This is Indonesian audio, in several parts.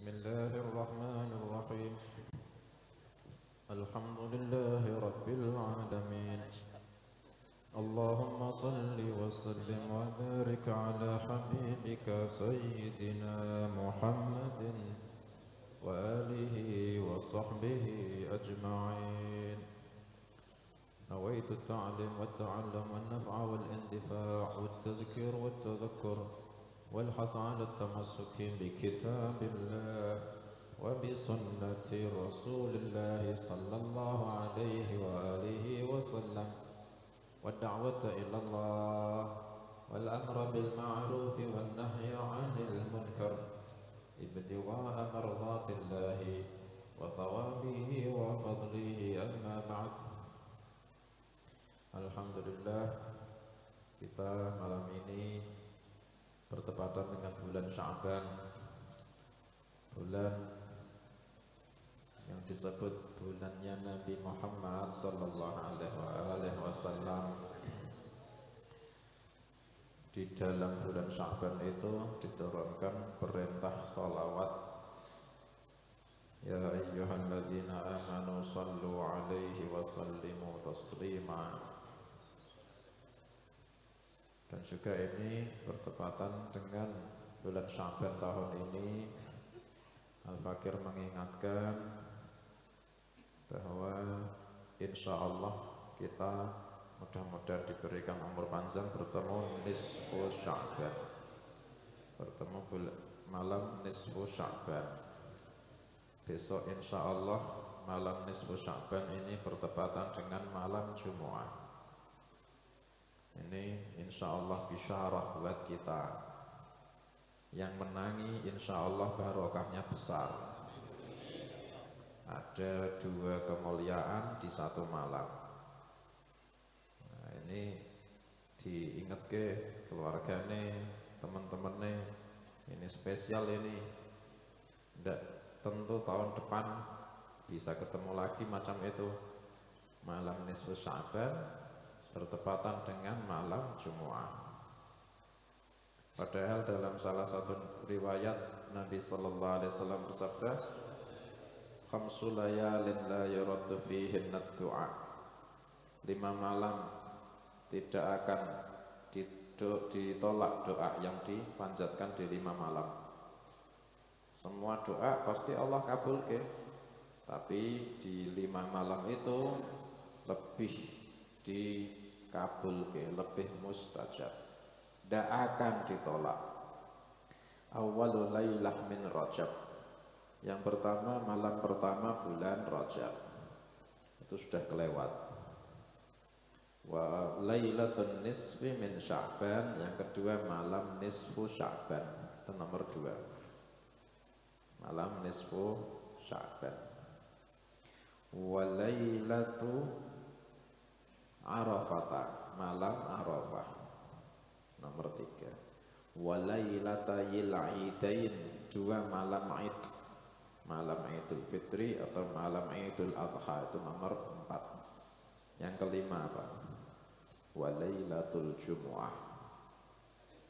بسم الله الرحمن الرحيم الحمد لله رب العالمين اللهم صل وسلم وبارك على حبيبك سيدنا محمد وآله وصحبه أجمعين نويت التعليم والتعلم والنفع والاندفاع والتذكير والتذكر والحث على التمسك بكتاب الله وبسنة رسول الله صلى الله عليه وآله وسلم والدعوة إلى الله والأمر بالمعروف والنهي عن المنكر ابتغاء مرضات الله وثوابه وفضله أما بعد. Alhamdulillah, kita malam ini bertepatan dengan bulan Sya'ban, bulan yang disebut bulannya Nabi Muhammad sallallahu alaihi wasallam. Di dalam bulan Sya'ban itu diturunkan perintah salawat, ya ayyuhalladzina amanu sallu alaihi wa sallimu taslima. Dan juga ini bertepatan dengan bulan Sya'ban tahun ini. Al-Fakir mengingatkan bahwa insya Allah kita mudah-mudahan diberikan umur panjang bertemu nisfu Sya'ban, bertemu malam nisfu Sya'ban. Besok insya Allah malam nisfu Sya'ban ini bertepatan dengan malam Jumat. Ini insya Allah bisyarah buat kita. Yang menangi insya Allah barokahnya besar. Ada 2 kemuliaan di satu malam. Nah, ini diingat ke keluarganya, teman-temannya. Ini spesial ini. Tidak tentu tahun depan bisa ketemu lagi macam itu. Malam nisfu Sya'ban bertepatan dengan malam Jumat. Padahal dalam salah satu riwayat Nabi sallallahu alaihi wasallam bersabda, "Khamsu layalin la yuraddu fihinna ad-du'a." 5 malam tidak akan ditolak doa yang dipanjatkan di 5 malam. Semua doa pasti Allah kabulkan, tapi di 5 malam itu lebih dikabulkan, lebih mustajab, tidak akan ditolak. Awwalul lailah min Rajab, yang pertama malam pertama bulan Rajab itu sudah kelewat. Wa lailatun nisfi min Sya'ban, yang kedua malam nisfu Sya'ban, itu nomor 2, malam nisfu Sya'ban. Wa lailatu Arafata, malam Arafah, nomor 3. Walailatayil Aidain, 2 malam Aid, malam Idul Fitri atau malam Idul Adha, itu nomor 4. Yang kelima apa? Walailatul Jumu'ah,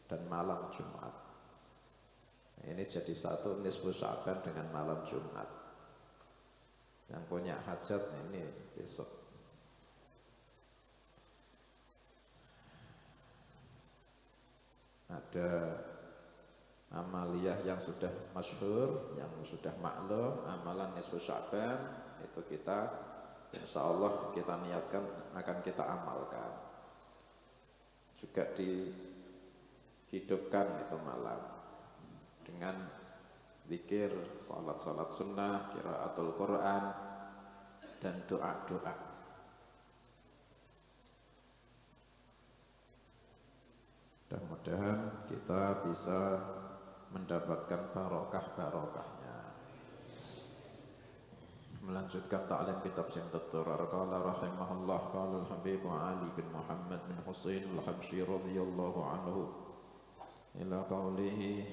dan malam Jumat. Ini jadi satu nisfu Sya'ban dengan malam Jumat. Yang punya hajat ini besok. Ada amaliyah yang sudah masyhur, yang sudah maklum, amalan nisfu Sya'ban itu kita insya Allah kita niatkan akan kita amalkan. Juga dihidupkan itu malam dengan zikir, salat-salat sunnah, qiraatul Quran, dan doa-doa. Mudah-mudahan kita bisa mendapatkan barokah-barokahnya. Melanjutkan ta'lim kitab Sintat Durar. Qala rahimahullah, qala al-Habib Ali bin Muhammad bin Husain al-Habsyi radhiyallahu anhu ila qawlihi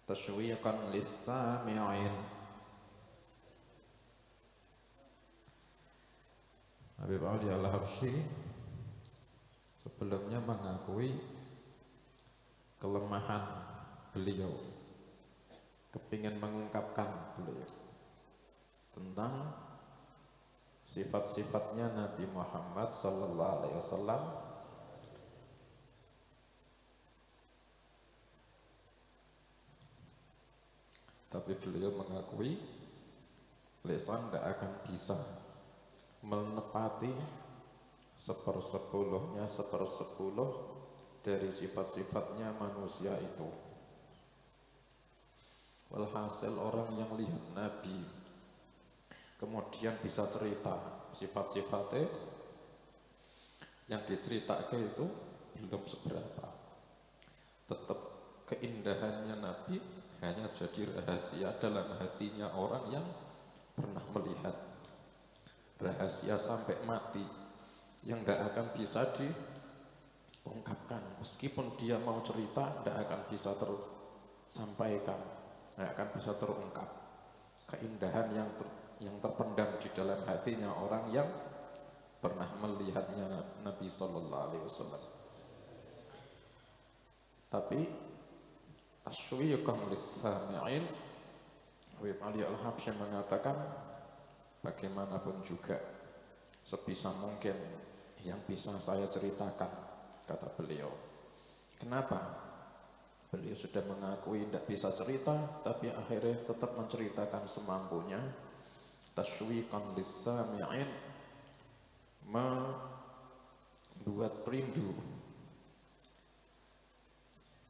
tashwiqan lis-sami'in. Habib Ali al-Habsyi sebelumnya mengakui kelemahan beliau, kepingin mengungkapkan beliau tentang sifat-sifatnya Nabi Muhammad sallallahu alaihi wasallam. Tapi beliau mengakui lisan tidak akan bisa menepati sepersepuluhnya sepersepuluh dari sifat-sifatnya manusia itu. Walhasil orang yang lihat Nabi kemudian bisa cerita sifat-sifatnya, yang diceritakan itu belum seberapa. Tetap keindahannya Nabi hanya jadi rahasia dalam hatinya orang yang pernah melihat. Rahasia sampai mati yang tidak akan bisa diungkapkan. Meskipun dia mau cerita, tidak akan bisa tersampaikan, tidak akan bisa terungkap. Keindahan yang terpendam di dalam hatinya orang yang pernah melihatnya Nabi sallallahu alaihi wasallam. Tapi tasywiqan lis-sami'in, Habib Ali Al-Habsyi mengatakan bagaimanapun juga sebisa mungkin yang bisa saya ceritakan, kata beliau. Kenapa? Beliau sudah mengakui tidak bisa cerita, tapi akhirnya tetap menceritakan semampunya. Tasywiqan lis-sami'in, membuat rindu,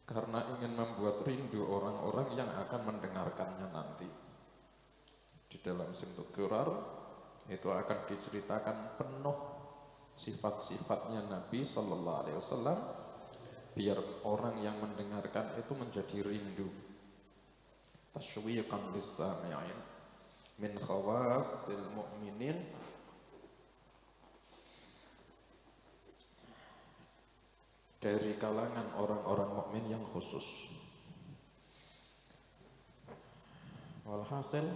karena ingin membuat rindu orang-orang yang akan mendengarkannya nanti. Di dalam Simtud Durar itu akan diceritakan penuh sifat-sifatnya Nabi sallallahu alaihi wasallam, biar orang yang mendengarkan itu menjadi rindu. Tasywiqan lis-sami'in min khawasil mu'minin, dari kalangan orang-orang mukmin yang khusus. Walhasil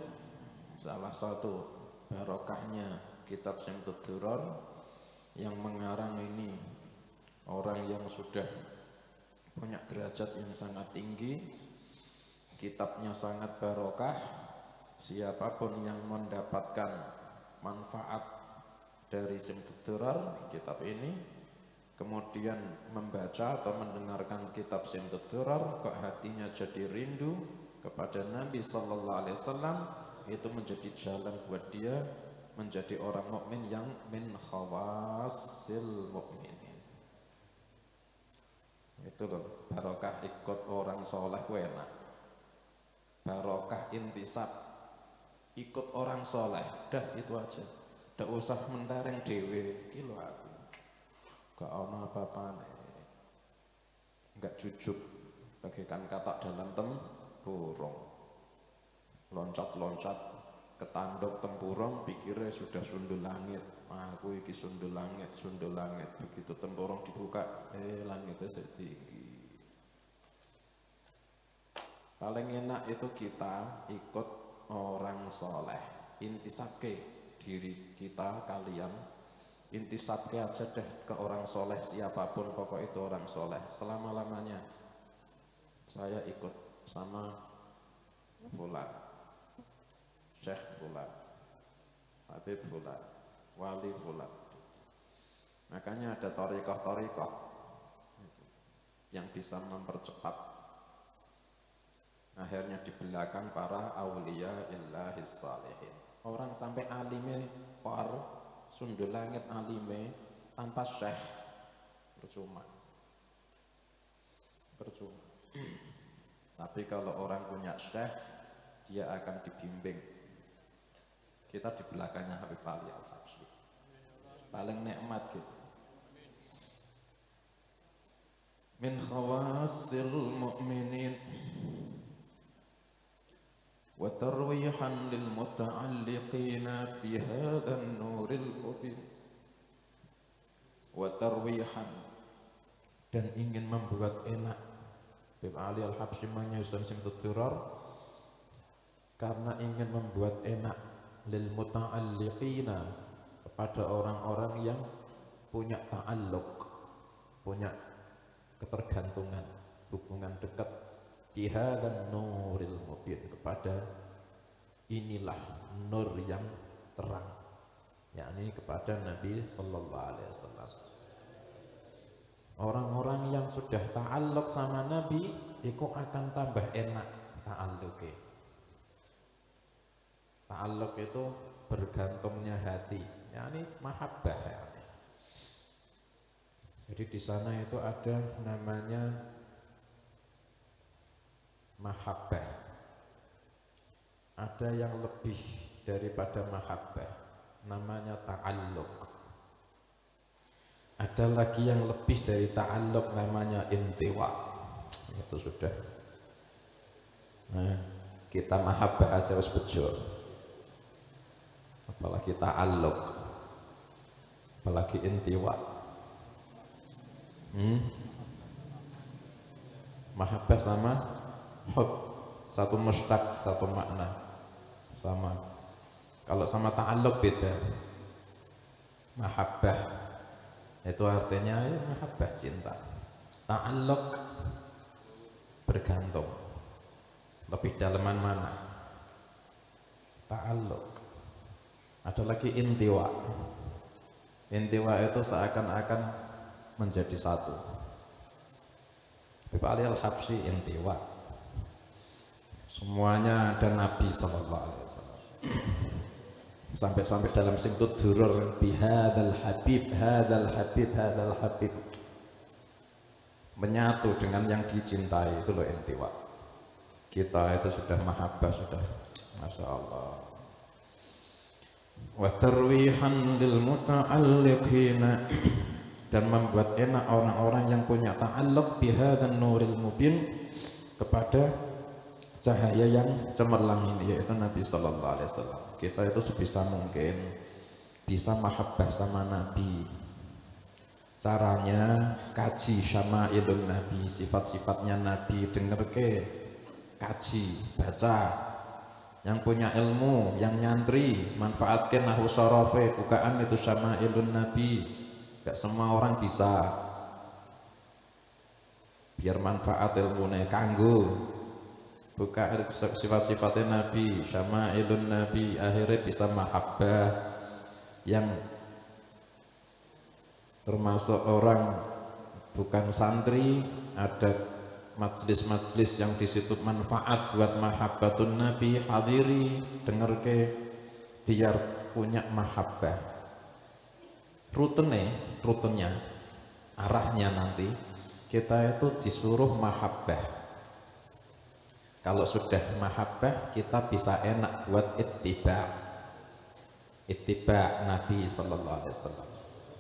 salah satu barokahnya kitab Simtud Durar yang mengarang ini orang yang sudah punya derajat yang sangat tinggi. Kitabnya sangat barokah. Siapapun yang mendapatkan manfaat dari Simtud Durar, kitab ini, kemudian membaca atau mendengarkan kitab Simtud Durar, kok hatinya jadi rindu kepada Nabi sallallahu alaihi wasallam, itu menjadi jalan buat dia menjadi orang mukmin yang min khawasil mukminin. Itu loh, barokah ikut orang soleh enak. Barokah intisab ikut orang soleh, dah itu aja. Tidak usah mentereng dewe, kilo aku gak ono apa-apane, gak jujuk bagaikan katak dalam tempurung, loncat-loncat ketanduk tempurung, pikirnya sudah sundul langit. Aku iki sundul langit, sundul langit. Begitu tempurung dibuka, langitnya setinggi. Paling enak itu kita ikut orang soleh, intisabke diri kita, kalian intisabke aja deh ke orang soleh, siapapun pokok itu orang soleh. Selama-lamanya saya ikut sama fulan, Syekh fulan, Habib fulan, wali fulan. Makanya ada thariqah-thariqah yang bisa mempercepat akhirnya di belakang para auliya illahis salihin. Orang sampai alime par sundul langit alime tanpa syekh, percuma. Tapi kalau orang punya syekh, dia akan dibimbing. Kita di belakangnya Habib Ali Al-Habsyi, paling nikmat gitu. Min khawasil mu'minin wa tarwihan lil muta'alliqina bi hadzal nuril mubin. Wa tarwihan, dan ingin membuat enak. Habib Ali Al-Habsyi menyusun Simtud Durar karena ingin membuat enak lil muta'alliqina, kepada orang-orang yang punya ta'alluq, punya ketergantungan, hubungan dekat bihadzan nuril mubin, kepada inilah nur yang terang, yakni kepada Nabi sallallahu alaihi wasallam. Orang-orang yang sudah ta'alluq sama Nabi itu akan tambah enak ta'alluqnya. Ta'alluq itu bergantungnya hati, yakni mahabbah yakni. Jadi di sana itu ada namanya mahabbah. Ada yang lebih daripada mahabbah, namanya ta'alluq. Ada lagi yang lebih dari ta'alluq, namanya intiwa. Itu sudah. Nah, kita mahabbah aja wis bejo. Apalagi ta'alluq. Apalagi intiwa. Mahabbah sama hub, satu mustaq, satu makna. Sama. Kalau sama ta'alluq beda. Mahabbah itu artinya ya mahabbah, cinta. Ta'alluq bergantung. Lebih dalaman mana? Ta'alluq. Ada lagi intiwa. Intiwa itu seakan-akan menjadi satu. Habib Ali Al-Habsyi intiwa. Semuanya ada Nabi sallallahu alaihi wasallam. Sampai-sampai dalam Simtud Durur, bihadzal habib, hadzal habib, hadzal habib, menyatu dengan yang dicintai. Itu loh intiwa. Kita itu sudah mahabbah, sudah masya Allah. Wa tarwihan lil muta'alliqina, dan membuat enak orang-orang yang punya ta'alluq bihadzan nuril mubin, kepada cahaya yang cemerlang ini, yaitu Nabi sallallahu alaihi wasallam. Kita itu sebisa mungkin bisa mahabbah sama Nabi. Caranya kaji syama'ilun Nabi, sifat-sifatnya Nabi, denger ke, kaji, baca. Yang punya ilmu, yang nyantri, manfaatkan nahu sorofe, bukaan itu syama'ilun Nabi. Gak semua orang bisa. Biar manfaat ilmunya kanggo buka sifat-sifatnya Nabi, syama'ilun Nabi, akhirnya bisa mahabbah. Yang termasuk orang bukan santri, ada majlis-majlis yang disitu manfaat buat mahabbatun Nabi, hadiri, denger ke, biar punya mahabbah. Rutenya, arahnya nanti kita itu disuruh mahabbah. Kalau sudah mahabbah, kita bisa enak buat ittiba Nabi sallallahu alaihi wasallam.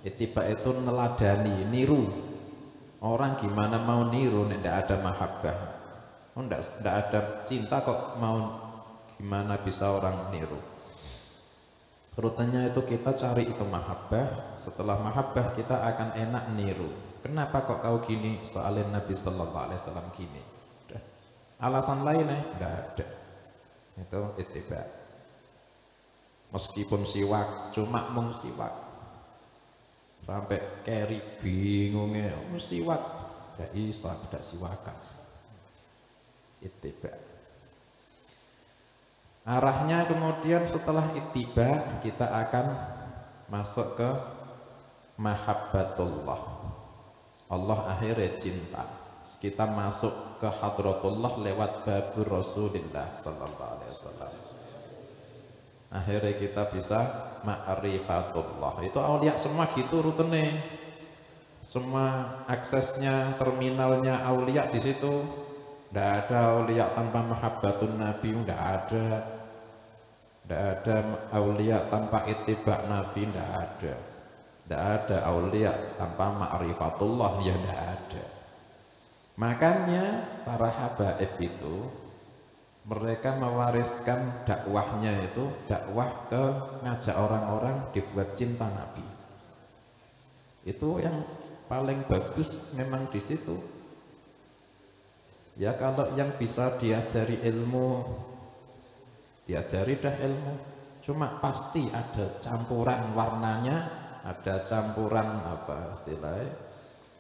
Ittiba itu neladani, niru. Orang gimana mau niru nek ndak ada mahabbah? Ndak ada cinta kok mau gimana bisa orang niru? Rutenya itu kita cari itu mahabbah. Setelah mahabbah kita akan enak niru. Kenapa kok kau gini? Soalnya Nabi sallallahu alaihi wasallam gini. Alasan lainnya enggak ada. Itu ittiba. Meskipun siwak, cuma mung siwak. Sampai keri bingungnya, siwak enggak Islam, enggak siwakan. Ittiba. Arahnya kemudian setelah ittiba kita akan masuk ke mahabbatullah. Allah akhirnya cinta. Kita masuk ke hadratullah lewat babur Rasulullah sallallahu alaihi wasallam. Akhirnya kita bisa ma'rifatullah. Itu aulia semua gitu rutenya. Semua aksesnya, terminalnya aulia di situ. Tidak ada aulia tanpa mahabbatun Nabi, tidak ada. Tidak ada aulia tanpa ittiba Nabi, tidak ada. Tidak ada aulia tanpa ma'rifatullah, ya tidak ada. Makanya para habaib itu mereka mewariskan dakwahnya itu dakwah ke ngajak orang-orang dibuat cinta Nabi. Itu yang paling bagus memang di situ. Ya kalau yang bisa diajari ilmu, diajari dah ilmu. Cuma pasti ada campuran warnanya, ada campuran apa istilahnya,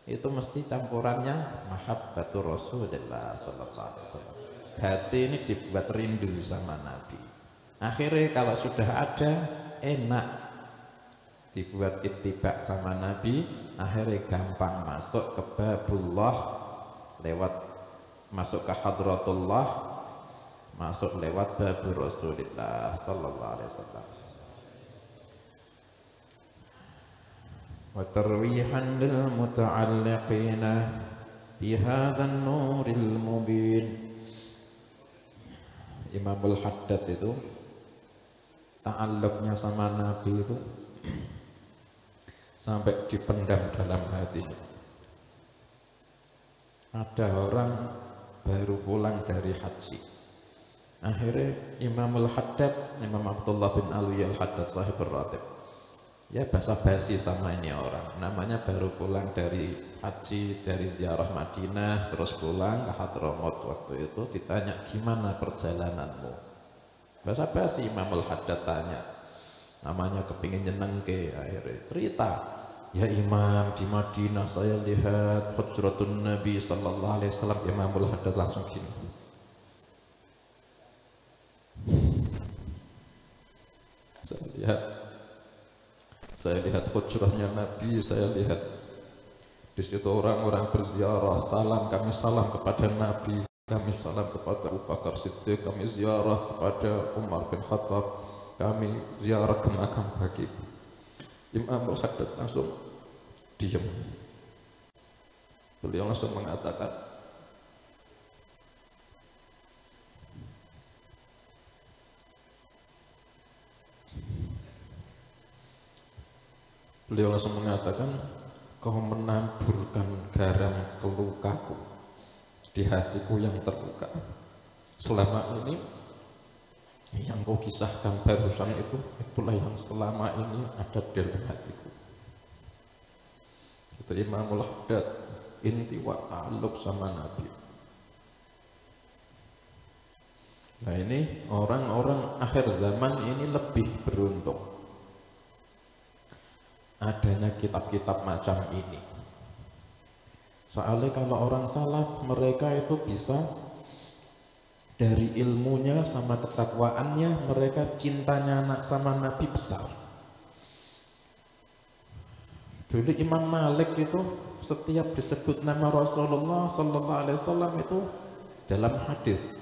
itu mesti campurannya mahabbatur Rasulullah sallallahu alaihi wasallam. Hati ini dibuat rindu sama Nabi. Akhirnya kalau sudah ada enak dibuat ittiba sama Nabi, akhirnya gampang masuk ke babullah, lewat masuk ke hadratullah, masuk lewat babur Rasulullah sallallahu alaihi wasallam. Wa tarwihan lil muta'alliqina bi hadzal nuril mubin. Imamul Haddad itu ta'alluqnya sama Nabi itu sampai dipendam dalam hatinya. Ada orang baru pulang dari haji, akhirnya Imamul Haddad, Imam Abdullah bin Alwi al-Haddad sahibur ratib, ya basa-basi sama ini orang, namanya baru pulang dari haji, dari ziarah Madinah, terus pulang ke Hadramaut. Waktu itu ditanya, gimana perjalananmu? Basa-basi Imamul Haddad tanya, namanya kepingin nyenengke, akhirnya cerita, ya Imam, di Madinah saya lihat hujratun Nabi sallallahu alaihi wasallam. Imamul Haddad langsung gini, saya lihat hujrahnya Nabi, saya lihat di situ orang-orang berziarah, salam, kami salam kepada Nabi, kami salam kepada Abu Bakar Siddiq, kami ziarah kepada Umar bin Khattab, kami ziarah ke makam Baqi. Imam Haddad langsung diam. Beliau langsung mengatakan, kau menaburkan garam ke lukaku, di hatiku yang terluka. Selama ini yang kau kisahkan barusan itulah yang selama ini ada dalam hatiku. Itu Imamul Haddad, inti wa ta'alluq sama Nabi. Nah ini orang-orang akhir zaman ini lebih beruntung adanya kitab-kitab macam ini. Soalnya kalau orang salaf, mereka itu bisa dari ilmunya sama ketakwaannya, mereka cintanya anak sama Nabi besar. Dulu Imam Malik itu setiap disebut nama Rasulullah sallallahu alaihi wasallam itu dalam hadis,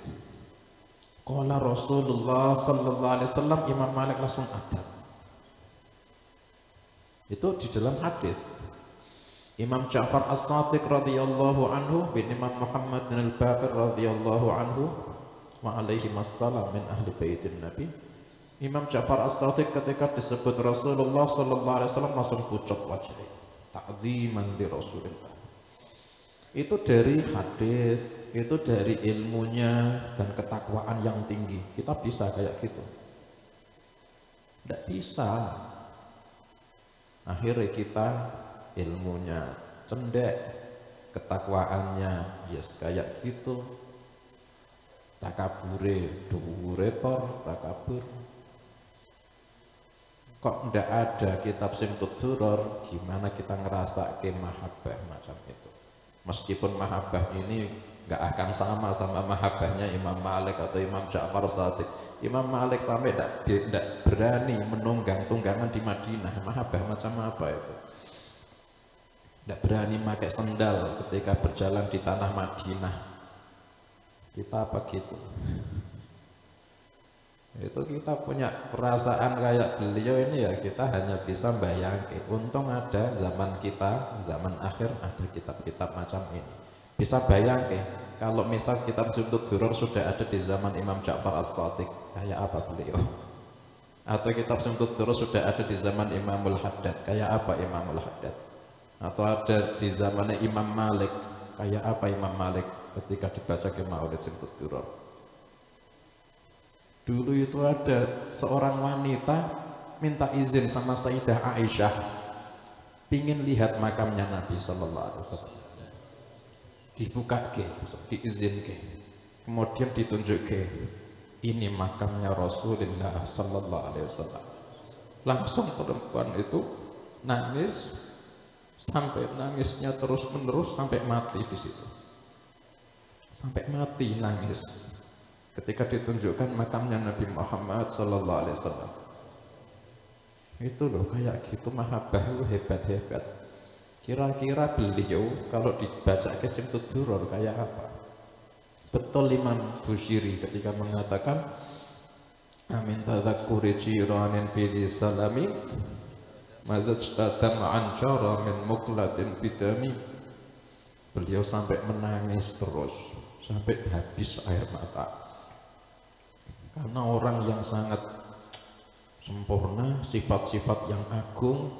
qala Rasulullah sallallahu alaihi wasallam, Imam Malik langsung ada. Itu di dalam hadis. Imam Ja'far As-Sadiq radhiyallahu anhu bin Imam Muhammad bin Al-Baqir radhiyallahu anhu wa alaihi wassalam min ahli baitin Nabi. Imam Ja'far As-Sadiq ketika disebut Rasulullah sallallahu alaihi wasallam langsung pucat wajahnya, ta'ziman li Rasulillah. Itu dari hadis, itu dari ilmunya dan ketakwaan yang tinggi. Kita bisa kayak gitu? Tidak bisa. Akhirnya kita ilmunya cendek, ketakwaannya yes kayak gitu, takabure dhuwure takabur. Kok ndak ada kitab Simtud Duror, gimana kita ngerasa ke mahabbah macam itu? Meskipun mahabbah ini nggak akan sama mahabbahnya Imam Malik atau Imam Ja'far Shadiq. Imam Malik sampai tidak berani menunggang tunggangan di Madinah. Mahabbah macam apa itu? Tidak berani pakai sendal ketika berjalan di tanah Madinah. Kita apa gitu? Itu kita punya perasaan kayak beliau ini ya, kita hanya bisa bayangin. Untung ada zaman kita, zaman akhir ada kitab-kitab macam ini. Bisa bayangin kalau misal kitab Simtud Duror sudah ada di zaman Imam Ja'far As-Sadiq, kayak apa beliau? Atau kitab Simtud Duror sudah ada di zaman Imamul Haddad, kayak apa Imamul Haddad? Atau ada di zamannya Imam Malik, kayak apa Imam Malik ketika dibaca ke Maulid Simtud Duror? Dulu itu ada seorang wanita minta izin sama Sayyidah Aisyah, pingin lihat makamnya Nabi sallallahu alaihi wasallam. Dibuka ke, diizin ke, kemudian ditunjuk ke, ini makamnya Rasulullah sallallahu alaihi wasallam. Langsung perempuan itu nangis sampai nangisnya terus menerus sampai mati di situ, sampai mati nangis ketika ditunjukkan makamnya Nabi Muhammad Sallallahu Alaihi Wasallam. Itu loh, kayak gitu mahabbah itu hebat-hebat. Kira-kira beliau kalau dibaca Simtud Duror kayak apa? Betul Imam Bushiri ketika mengatakan amin tadzakkuri jiranin bidhi salami mazajtadam ancara min muklatin bidami. Beliau sampai menangis terus, sampai habis air mata, karena orang yang sangat sempurna, sifat-sifat yang agung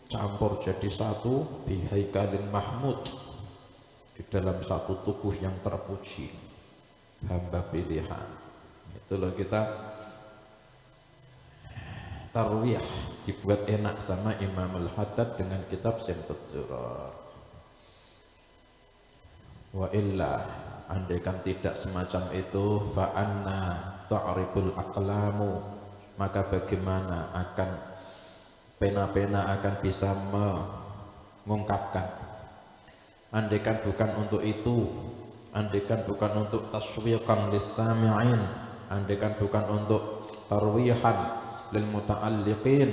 campur jadi satu di haikalin mahmud, di dalam satu tubuh yang terpuji, hamba pilihan. Itulah kita tarwiyah dibuat enak sama Imam Al-Haddad dengan kitab Simtud Duror. Wa illa, andaikan tidak semacam itu, fa anna ta'riful aqlamu, maka bagaimana akan pena-pena akan bisa mengungkapkan. Andaikan bukan untuk itu, andaikan bukan untuk taswiqan lis-sami'in, andaikan bukan untuk tarwihan lil muta'alliqin,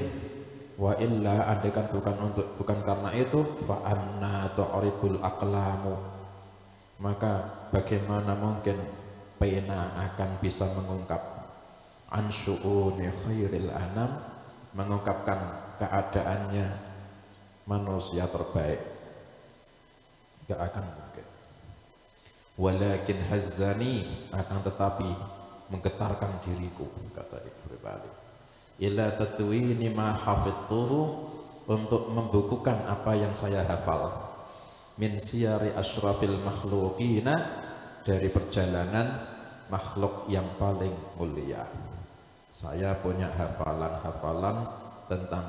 wa illa, andaikan bukan karena itu, fa anna ta'riful aqlamu, maka bagaimana mungkin pena akan bisa mengungkap an syu'uni khairil anam, mengungkapkan keadaannya manusia terbaik. Gak akan mungkin. Walakin hazzani, akan tetapi menggetarkan diriku, kata Ibnu Bali, ila tatwini ma hafidtuhu, untuk membukukan apa yang saya hafal, min siyari asyrafil makhluqina, dari perjalanan makhluk yang paling mulia. Saya punya hafalan-hafalan tentang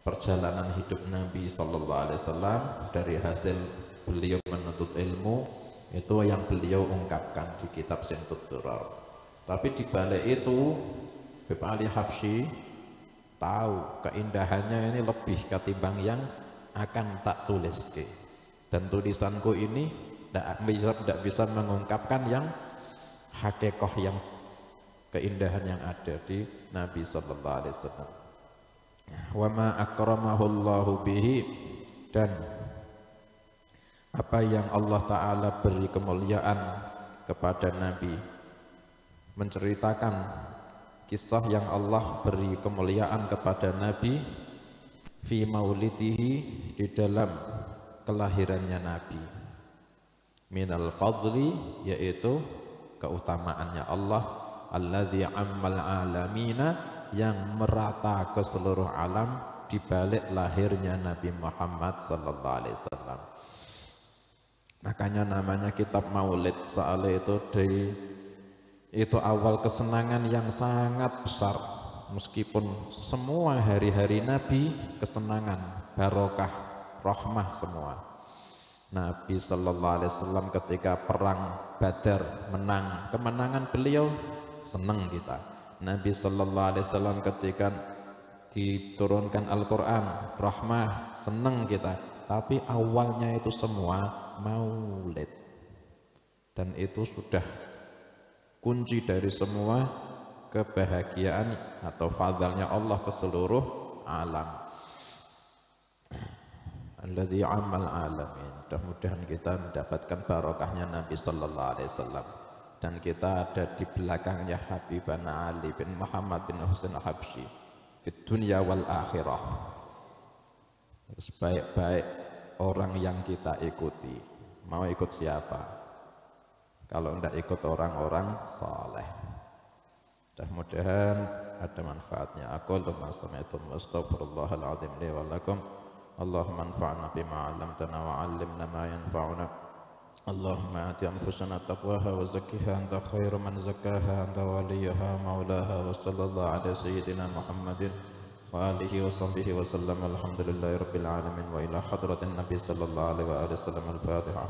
perjalanan hidup Nabi Sallallahu Alaihi Wasallam dari hasil beliau menuntut ilmu, itu yang beliau ungkapkan di kitab Simtud Duror. Tapi di balik itu Habib Ali Habsyi tahu keindahannya ini lebih ketimbang yang akan tak tulis, dan tulisanku ini tidak bisa mengungkapkan yang hakikat, yang keindahan yang ada di Nabi Sallallahu Alaihi Wasallam. Wa ma akramahullahu bihi, dan apa yang Allah Ta'ala beri kemuliaan kepada Nabi, menceritakan kisah yang Allah beri kemuliaan kepada Nabi fi maulidihi, di dalam kelahirannya Nabi, minal fadli, yaitu keutamaannya Allah, alladzi ammal alamina, yang merata ke seluruh alam di balik lahirnya Nabi Muhammad Sallallahu Alaihi Wasallam. Makanya namanya kitab Maulid, soalnya itu awal kesenangan yang sangat besar. Meskipun semua hari-hari Nabi kesenangan, barokah, rahmah semua. Nabi Sallallahu Alaihi Wasallam ketika perang Badar menang, kemenangan beliau senang kita. Nabi Sallallahu Alaihi Wasallam ketika diturunkan Al-Quran, rahmah, senang kita. Tapi awalnya itu semua maulid, dan itu sudah kunci dari semua kebahagiaan atau fadlnya Allah ke seluruh alam. Alladzi amal alamin. Mudah-mudahan kita mendapatkan barokahnya Nabi Sallallahu Alaihi Wasallam, dan kita ada di belakangnya Habibana Ali bin Muhammad bin Husain Habsyi di dunia wal akhirah. Sebaik-baik orang yang kita ikuti, mau ikut siapa? Kalau tidak ikut orang-orang saleh. Mudah-mudahan ada manfaatnya. Aku lama sami'tum astaghfirullahal azim li wa lakum. Allahumma anfa'na bima 'allamtana wa 'allimna ma yanfa'una. Allahumma ati anfusana taqwaha wa zakkiha anta khairu man zakkaha anta waliyuha maulaha wa sallallahu ala sayyidina Muhammadin wa alihi wa sahbihi wa sallam. Alhamdulillahi rabbil alamin wa ila hadratin nabi sallallahu alaihi wa alihi wasallam. Al-Fatihah.